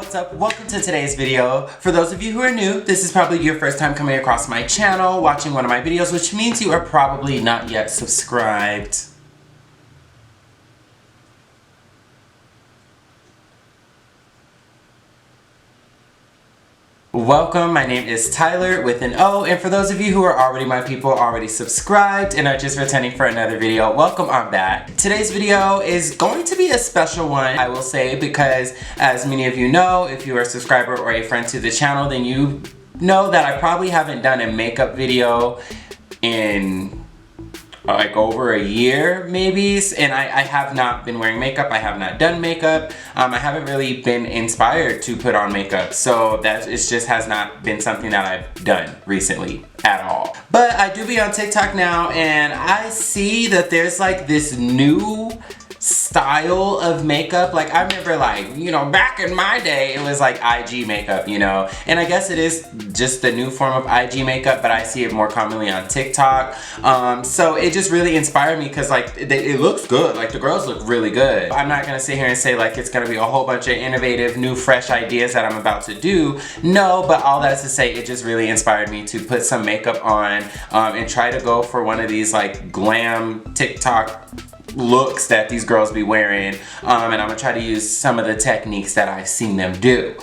What's up? Welcome to today's video. For those of you who are new, this is probably your first time coming across my channel, watching one of my videos, which means you are probably not yet subscribed. Welcome, my name is Tyler with an O, and for those of you who are already my people, already subscribed, and are just returning for another video, welcome on back. Today's video is going to be a special one, I will say, because as many of you know, if you are a subscriber or a friend to the channel, then you know that I probably haven't done a makeup video in like over a year maybe, and I have not been wearing makeup. I have not done makeup. I haven't really been inspired to put on makeup, so that it just has not been something that I've done recently at all. But I do be on TikTok now, and I see that there's like this new style of makeup. Like I remember, like, you know, back in my day it was like IG makeup, you know, and I guess it is just the new form of IG makeup, but I see it more commonly on TikTok. So it just really inspired me because like it looks good. Like the girls look really good. I'm not gonna sit here and say like it's gonna be a whole bunch of innovative new fresh ideas that I'm about to do. No, but all that's to say, it just really inspired me to put some makeup on and try to go for one of these like glam TikTok looks that these girls be wearing, and I'm gonna try to use some of the techniques that I've seen them do.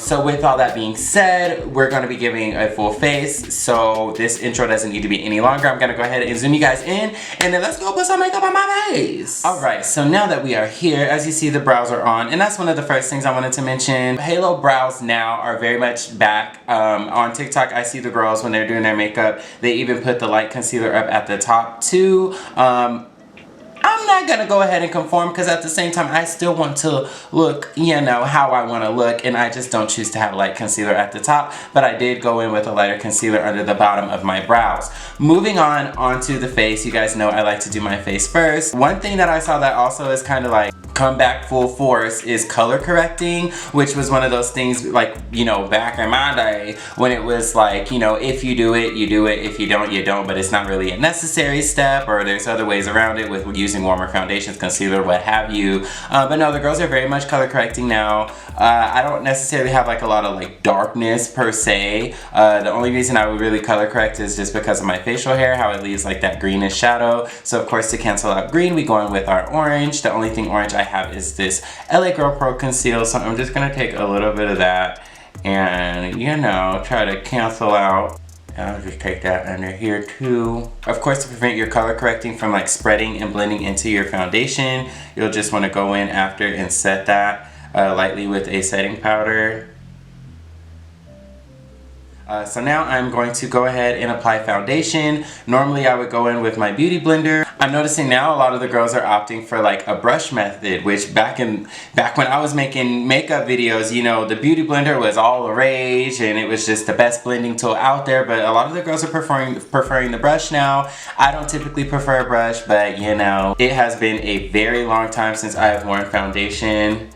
So with all that being said, we're gonna be giving a full face, so this intro doesn't need to be any longer. I'm gonna go ahead and zoom you guys in, and then let's go put some makeup on my face. Alright, so now that we are here, as you see, the brows are on, and that's one of the first things I wanted to mention. Halo brows now are very much back. On TikTok, I see the girls when they're doing their makeup, they even put the light concealer up at the top too. I'm not gonna go ahead and conform because at the same time I still want to look, you know, how I want to look, and I just don't choose to have light concealer at the top, but I did go in with a lighter concealer under the bottom of my brows. Moving on onto the face, you guys know I like to do my face first. One thing that I saw that also is kind of like come back full force is color correcting, which was one of those things like, you know, back in my day when it was like, you know, if you do it, you do it, if you don't, you don't, but it's not really a necessary step, or there's other ways around it with using warmer foundations, concealer, what have you. But no, the girls are very much color correcting now. I don't necessarily have like a lot of like darkness per se. The only reason I would really color correct is just because of my facial hair, how it leaves like that greenish shadow. So of course, to cancel out green, we go in with our orange. The only thing orange I have is this LA Girl Pro Conceal, so I'm just gonna take a little bit of that and, you know, try to cancel out. I'll just take that under here too. Of course, to prevent your color correcting from like spreading and blending into your foundation, you'll just want to go in after and set that lightly with a setting powder. So now I'm going to go ahead and apply foundation. Normally I would go in with my beauty blender. I'm noticing now a lot of the girls are opting for like a brush method, which back when I was making makeup videos, you know, the beauty blender was all the rage and it was just the best blending tool out there, but a lot of the girls are preferring the brush now. I don't typically prefer a brush, but you know, it has been a very long time since I have worn foundation.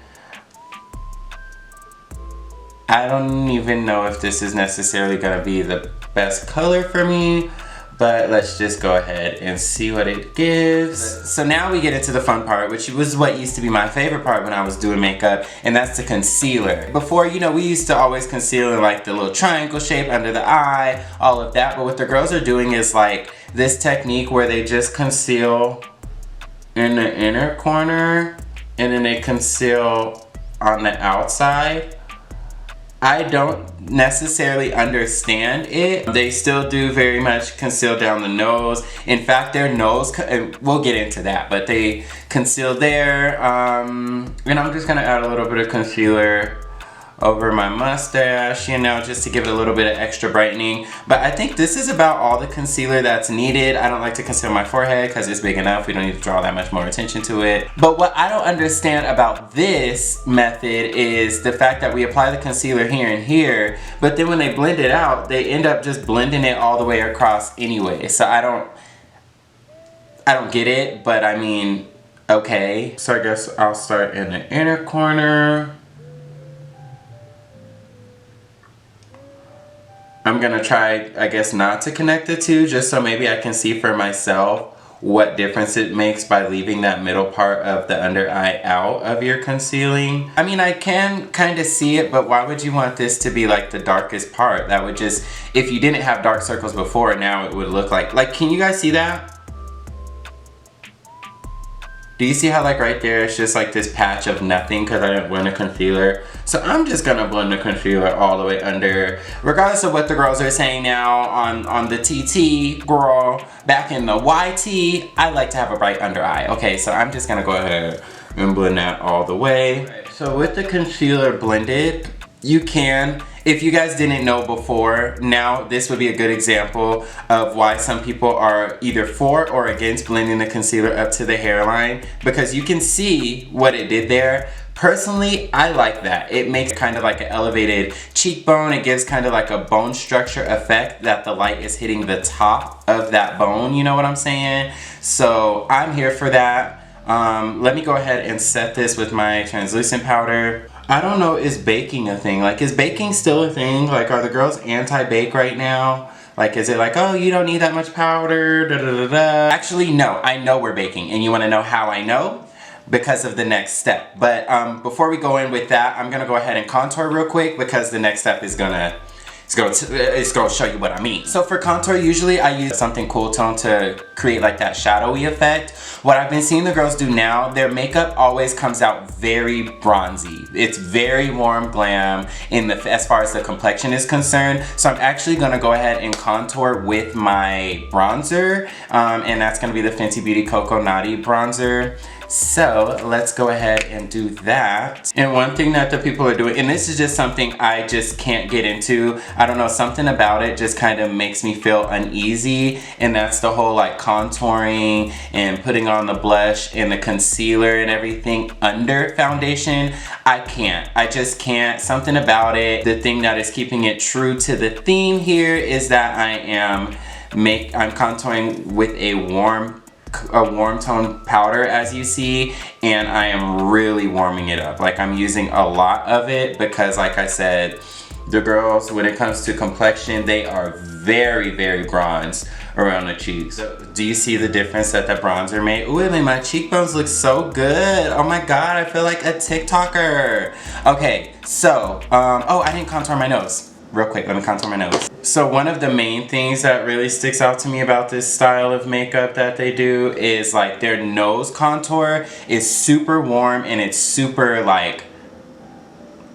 I don't even know if this is necessarily gonna be the best color for me, but let's just go ahead and see what it gives. So now we get into the fun part, which was what used to be my favorite part when I was doing makeup, and that's the concealer. Before, you know, we used to always conceal in like the little triangle shape under the eye, all of that, but what the girls are doing is like this technique where they just conceal in the inner corner, and then they conceal on the outside. I don't necessarily understand it. They still do very much conceal down the nose. In fact, their nose, we'll get into that, but they conceal there. And I'm just gonna add a little bit of concealer over my mustache, you know, just to give it a little bit of extra brightening. But I think this is about all the concealer that's needed. I don't like to conceal my forehead because it's big enough. We don't need to draw that much more attention to it. But what I don't understand about this method is the fact that we apply the concealer here and here, but then when they blend it out, they end up just blending it all the way across anyway. So I don't get it, but I mean, okay. So I guess I'll start in the inner corner. I'm gonna try, I guess, not to connect the two, just so maybe I can see for myself what difference it makes by leaving that middle part of the under eye out of your concealing. I mean, I can kind of see it, but why would you want this to be like the darkest part? That would just, if you didn't have dark circles before, now it would look like, can you guys see that? Do you see how like right there it's just like this patch of nothing because I didn't blend a concealer? So I'm just gonna blend the concealer all the way under. Regardless of what the girls are saying now on the TT girl, back in the YT, I like to have a bright under eye. Okay, so I'm just gonna go ahead and blend that all the way. So with the concealer blended, you can, if you guys didn't know before, now this would be a good example of why some people are either for or against blending the concealer up to the hairline, because you can see what it did there. Personally, I like that. It makes kind of like an elevated cheekbone. It gives kind of like a bone structure effect that the light is hitting the top of that bone, you know what I'm saying? So I'm here for that. Let me go ahead and set this with my translucent powder. I don't know, is baking a thing? Like, is baking still a thing? Like, are the girls anti-bake right now? Like, is it like, oh, you don't need that much powder, da da da da? Actually, no, I know we're baking. And you wanna know how I know? Because of the next step. But before we go in with that, I'm gonna go ahead and contour real quick because the next step is it's gonna show you what I mean. So for contour, usually I use something cool tone to create like that shadowy effect. What I've been seeing the girls do now, their makeup always comes out very bronzy. It's very warm glam as far as the complexion is concerned. So I'm actually gonna go ahead and contour with my bronzer, and that's gonna be the Fenty Beauty Cocoa Naughty bronzer. So let's go ahead and do that. And one thing that the people are doing, and this is just something I just can't get into, I don't know, something about it just kind of makes me feel uneasy, and that's the whole like contouring and putting on the blush and the concealer and everything under foundation. I just can't. Something about it. The thing that is keeping it true to the theme here is that I'm contouring with a warm tone powder, as you see, and I am really warming it up. Like, I'm using a lot of it because, like I said, the girls, when it comes to complexion, they are very, very bronzed around the cheeks. So, do you see the difference that the bronzer made? Ooh, I mean, my cheekbones look so good. Oh my god, I feel like a TikToker. Okay, so, oh, I didn't contour my nose. Real quick, let me contour my nose. So one of the main things that really sticks out to me about this style of makeup that they do is like their nose contour is super warm and it's super like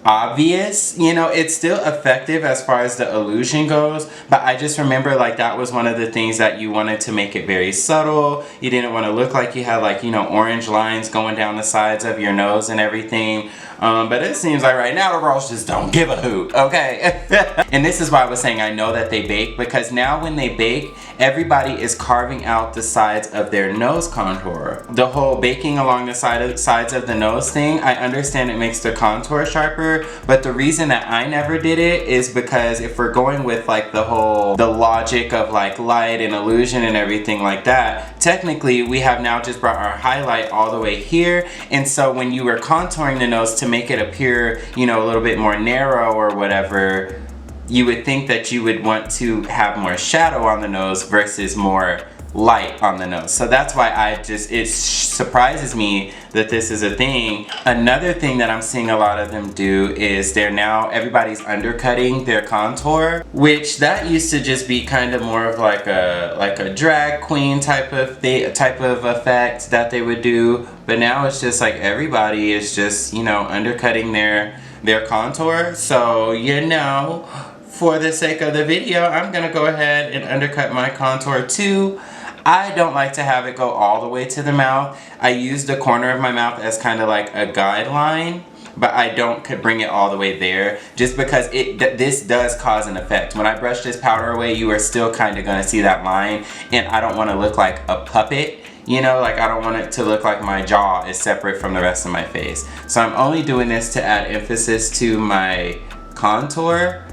obvious. You know, it's still effective as far as the illusion goes, but I just remember like that was one of the things that you wanted to make it very subtle. You didn't want to look like you had like, you know, orange lines going down the sides of your nose and everything. But it seems like right now the girls just don't give a hoot, okay? And this is why I was saying I know that they bake, because now when they bake, everybody is carving out the sides of their nose contour. The whole baking along the sides of the nose thing, I understand it makes the contour sharper, but the reason that I never did it is because if we're going with like the logic of like light and illusion and everything like that, technically we have now just brought our highlight all the way here, and so when you were contouring the nose to make it appear, you know, a little bit more narrow or whatever, you would think that you would want to have more shadow on the nose versus more light on the nose. So that's why it surprises me that this is a thing. Another thing that I'm seeing a lot of them do is everybody's undercutting their contour, which that used to just be kind of more of like a drag queen type of effect that they would do, but now it's just like everybody is just, you know, undercutting their contour. So, you know, for the sake of the video, I'm gonna go ahead and undercut my contour too. I don't like to have it go all the way to the mouth. I use the corner of my mouth as kind of like a guideline, but I don't bring it all the way there, just because this does cause an effect. When I brush this powder away, you are still kind of gonna see that line, and I don't want to look like a puppet. You know, like I don't want it to look like my jaw is separate from the rest of my face. So I'm only doing this to add emphasis to my contour,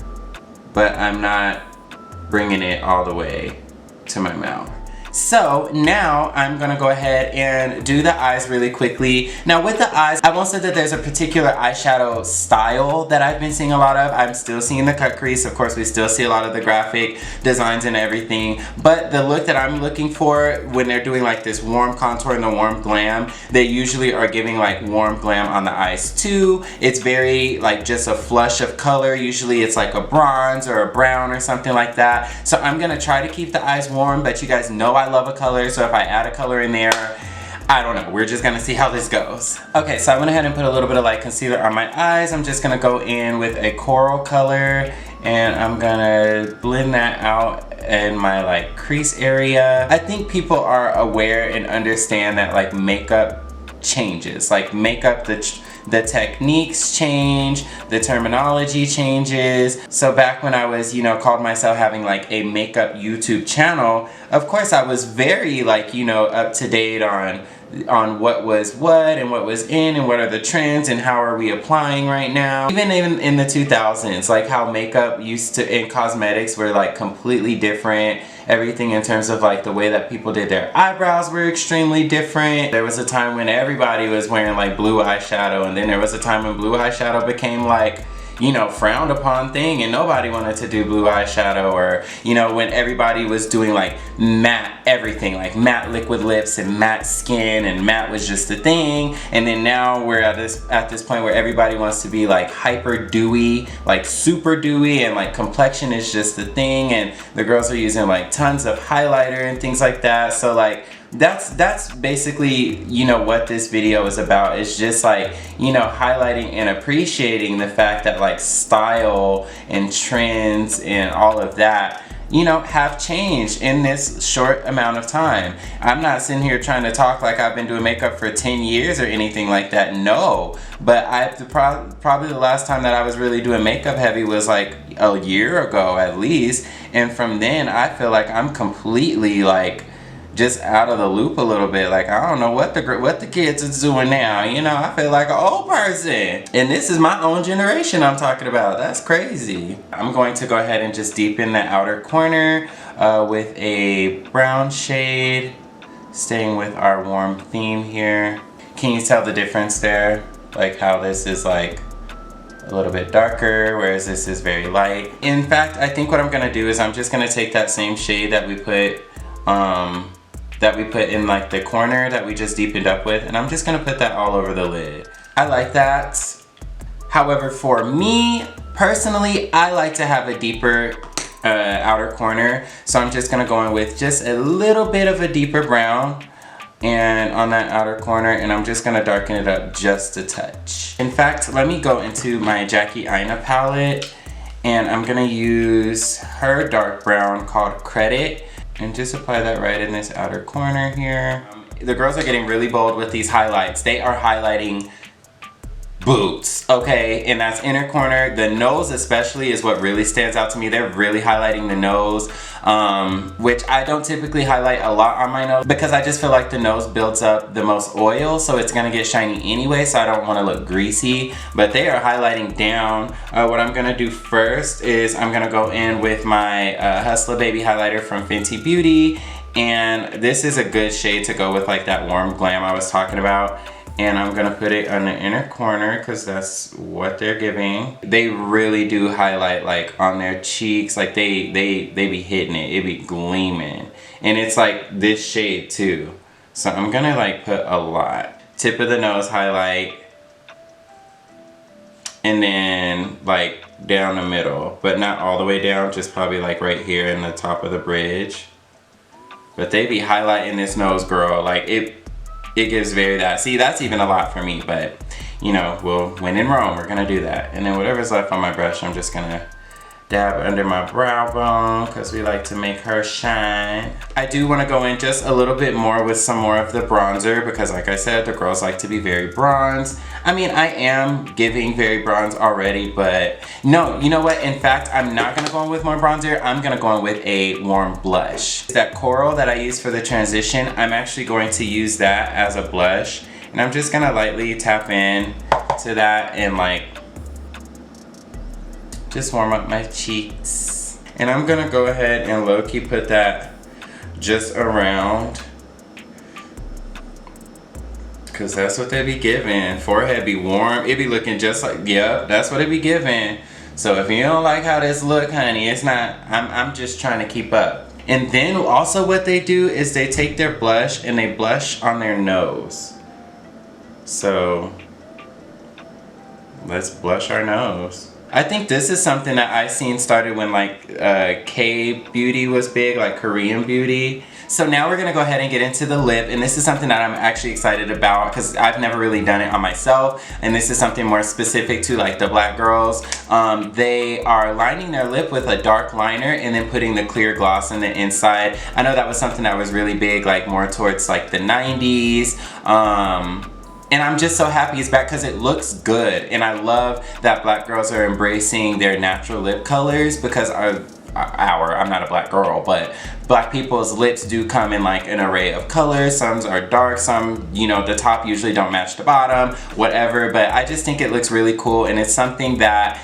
but I'm not bringing it all the way to my mouth. So now I'm gonna go ahead and do the eyes really quickly. Now with the eyes, I won't say that there's a particular eyeshadow style that I've been seeing a lot of. I'm still seeing the cut crease. Of course, we still see a lot of the graphic designs and everything. But the look that I'm looking for when they're doing like this warm contour and the warm glam, they usually are giving like warm glam on the eyes too. It's very like just a flush of color. Usually it's like a bronze or a brown or something like that. So I'm gonna try to keep the eyes warm, but you guys know I love a color, so if I add a color in there, I don't know, we're just gonna see how this goes. Okay, so I went ahead and put a little bit of like concealer on my eyes. I'm just gonna go in with a coral color and I'm gonna blend that out in my like crease area. I think people are aware and understand that like makeup changes. Like makeup, the techniques change, the terminology changes. So back when I was, you know, called myself having like a makeup YouTube channel, of course I was very like, you know, up to date on what was what and what was in and what are the trends and how are we applying right now. Even in the 2000s, like how makeup used to and cosmetics were like completely different. Everything in terms of like the way that people did their eyebrows were extremely different. There was a time when everybody was wearing like blue eyeshadow, and then there was a time when blue eyeshadow became like, you know, frowned upon thing and nobody wanted to do blue eyeshadow. Or, you know, when everybody was doing like matte everything, like matte liquid lips and matte skin, and matte was just a thing. And then now we're at this point where everybody wants to be like hyper dewy, like super dewy, and like complexion is just the thing, and the girls are using like tons of highlighter and things like that. So like that's basically, you know, what this video is about. It's just like, you know, highlighting and appreciating the fact that like style and trends and all of that, you know, have changed in this short amount of time. I'm not sitting here trying to talk like I've been doing makeup for 10 years or anything like that, no. But probably the last time that I was really doing makeup heavy was like a year ago at least. And from then I feel like I'm completely like just out of the loop a little bit. Like I don't know what the kids is doing now, you know. I feel like an old person, and this is my own generation I'm talking about. That's crazy. I'm going to go ahead and just deepen the outer corner with a brown shade, staying with our warm theme here. Can you tell the difference there? Like how this is like a little bit darker, whereas this is very light. In fact, I think what I'm gonna do is I'm just gonna take that same shade that we put in like the corner that we just deepened up with, and I'm just gonna put that all over the lid. I like that. However, for me personally, I like to have a deeper outer corner, so I'm just gonna go in with just a little bit of a deeper brown and on that outer corner, and I'm just gonna darken it up just a touch. In fact, let me go into my Jackie Aina palette, and I'm gonna use her dark brown called Credit, and just apply that right in this outer corner here. The girls are getting really bold with these highlights. They are highlighting boobs, okay? And that's inner corner. The nose especially is what really stands out to me. They're really highlighting the nose, which I don't typically highlight a lot on my nose because I just feel like the nose builds up the most oil, so it's gonna get shiny anyway, so I don't wanna look greasy. But they are highlighting down. What I'm gonna do first is I'm gonna go in with my Hustler Baby highlighter from Fenty Beauty, and this is a good shade to go with like that warm glam I was talking about. And I'm gonna put it on the inner corner because that's what they're giving. They really do highlight like on their cheeks, like they be hitting it, it be gleaming. And it's like this shade too. So I'm gonna like put a lot. Tip of the nose highlight, and then like down the middle, but not all the way down, just probably like right here in the top of the bridge. But they be highlighting this nose, girl, like it gives very that. See, that's even a lot for me, but you know, when in Rome, we're gonna do that. And then whatever's left on my brush, I'm just gonna dab under my brow bone because we like to make her shine. I do want to go in just a little bit more with some more of the bronzer because like I said, the girls like to be very bronze. I mean, I am giving very bronze already, but no, you know what? In fact, I'm not gonna go in with more bronzer. I'm gonna go in with a warm blush. That coral that I used for the transition, I'm actually going to use that as a blush. And I'm just gonna lightly tap in to that and like just warm up my cheeks. And I'm gonna go ahead and low-key put that just around, because that's what they be giving. Forehead be warm. It be looking just like, yep, that's what it be giving. So if you don't like how this look, honey, it's not, I'm just trying to keep up. And then also what they do is they take their blush and they blush on their nose. So let's blush our nose. I think this is something that I seen started when like K-beauty was big, like Korean beauty. So now we're gonna go ahead and get into the lip, and this is something that I'm actually excited about because I've never really done it on myself, and this is something more specific to like the black girls. They are lining their lip with a dark liner and then putting the clear gloss in the inside. I know that was something that was really big, like more towards like the 90s. And I'm just so happy it's back because it looks good, and I love that black girls are embracing their natural lip colors because I'm not a black girl, but black people's lips do come in like an array of colors. Some are dark, some, you know, the top usually don't match the bottom, whatever, but I just think it looks really cool, and it's something that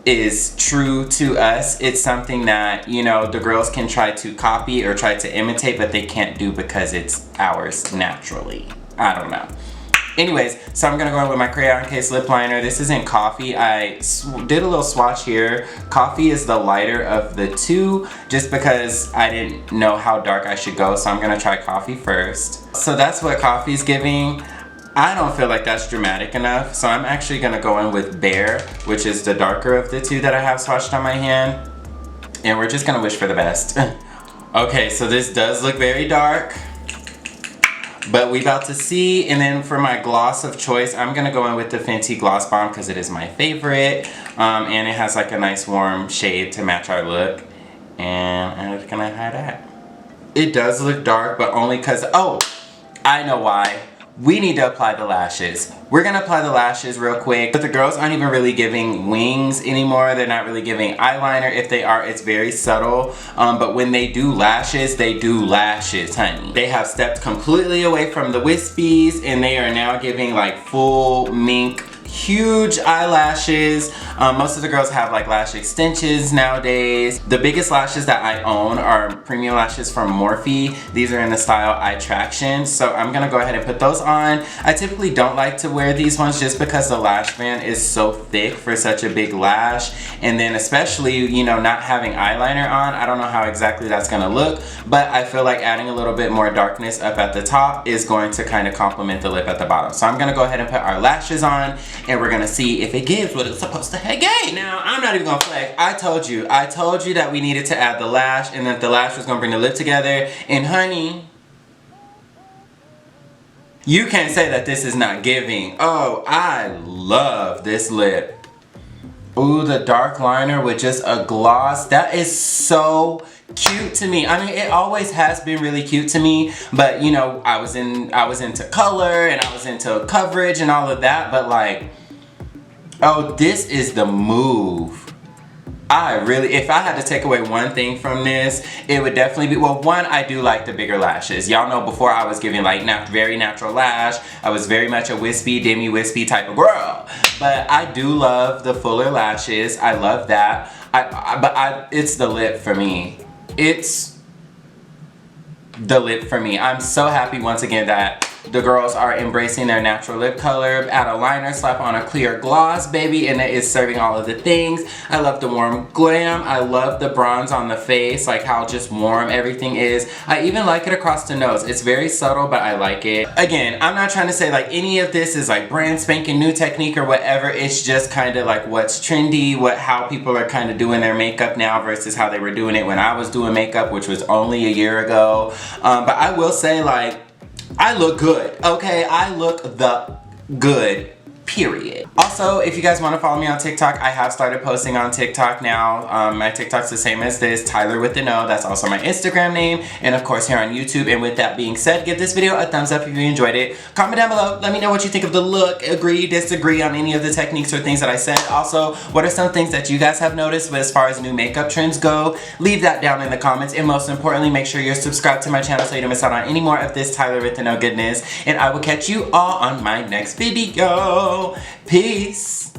is true to us. It's something that, you know, the girls can try to copy or try to imitate, but they can't do because it's ours naturally. I don't know. Anyways, so I'm gonna go in with my crayon case lip liner. This is in Coffee. I did a little swatch here. Coffee is the lighter of the two, just because I didn't know how dark I should go, so I'm gonna try Coffee first. So that's what Coffee's giving. I don't feel like that's dramatic enough, so I'm actually gonna go in with Bare, which is the darker of the two that I have swatched on my hand. And we're just gonna wish for the best. Okay, so this does look very dark, but we about to see. And then for my gloss of choice, I'm gonna go in with the Fenty Gloss Bomb because it is my favorite. And it has like a nice warm shade to match our look. And I'm just gonna hide that. It does look dark, but only because, oh, I know why. We need to apply the lashes. We're gonna apply the lashes real quick, but the girls aren't even really giving wings anymore. They're not really giving eyeliner. If they are, it's very subtle. But when they do lashes, honey. They have stepped completely away from the wispies, and they are now giving like full mink, huge eyelashes. Most of the girls have like lash extensions nowadays. The biggest lashes that I own are premium lashes from Morphe. These are in the style Eye Traction, so I'm gonna go ahead and put those on. I typically don't like to wear these ones just because the lash band is so thick for such a big lash, and then especially, you know, not having eyeliner on, I don't know how exactly that's gonna look, but I feel like adding a little bit more darkness up at the top is going to kind of complement the lip at the bottom. So I'm gonna go ahead and put our lashes on, and we're gonna see if it gives what it's supposed to. Hey, now I'm not even gonna flex. I told you that we needed to add the lash, and that the lash was gonna bring the lip together. And honey, you can't say that this is not giving. Oh, I love this lip. Ooh, the dark liner with just a gloss. That is so cute to me. I mean, it always has been really cute to me, but you know, I was into color, and I was into coverage and all of that, but like, oh, this is the move. If I had to take away one thing from this, it would definitely be, well, one, I do like the bigger lashes. Y'all know before I was giving like very natural lash. I was very much a wispy, demi-wispy type of girl. But I do love the fuller lashes. I love that. It's the lip for me. It's the lip for me. I'm so happy once again that the girls are embracing their natural lip color. Add a liner, slap on a clear gloss, baby, and it is serving all of the things. I love the warm glam. I love the bronze on the face, like how just warm everything is. I even like it across the nose. It's very subtle, but I like it. Again, I'm not trying to say like any of this is like brand spanking new technique or whatever. It's just kind of like what's trendy, how people are kind of doing their makeup now versus how they were doing it when I was doing makeup, which was only a year ago. But I will say, like, I look good, okay? I look the good, period. Also, if you guys want to follow me on TikTok, I have started posting on TikTok now. My TikTok's the same as this, TylorWithAnO. That's also my Instagram name, and of course here on YouTube. And with that being said, give this video a thumbs up if you enjoyed it. Comment down below, let me know what you think of the look. Agree, disagree on any of the techniques or things that I said. Also, what are some things that you guys have noticed as far as new makeup trends go? Leave that down in the comments, and most importantly, make sure you're subscribed to my channel so you don't miss out on any more of this TylorWithAnO goodness. And I will catch you all on my next video. Peace.